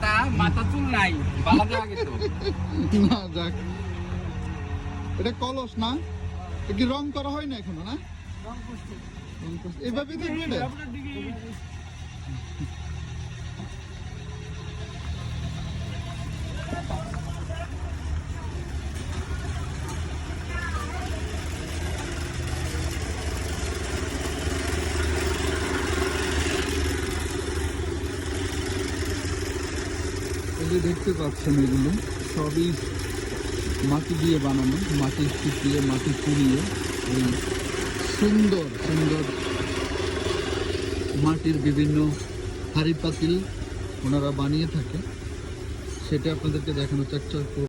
দাদা মাথা চুল নাই বালা দেওয়া গেছে না যাক, এটা কলস না, এ কি রং করা হয় না এখনো? না রং করছে। এভাবে দেখবে এটা? এই যে দেখতে পাচ্ছেন, এগুলো সবই মাটি দিয়ে বানানো, মাটি শুকিয়ে মাটি পুড়িয়ে এই সুন্দর সুন্দর মাটির বিভিন্ন হাঁড়ি পাতিল ওনারা বানিয়ে থাকে, সেটা আপনাদেরকে দেখানোর চেষ্টা করব।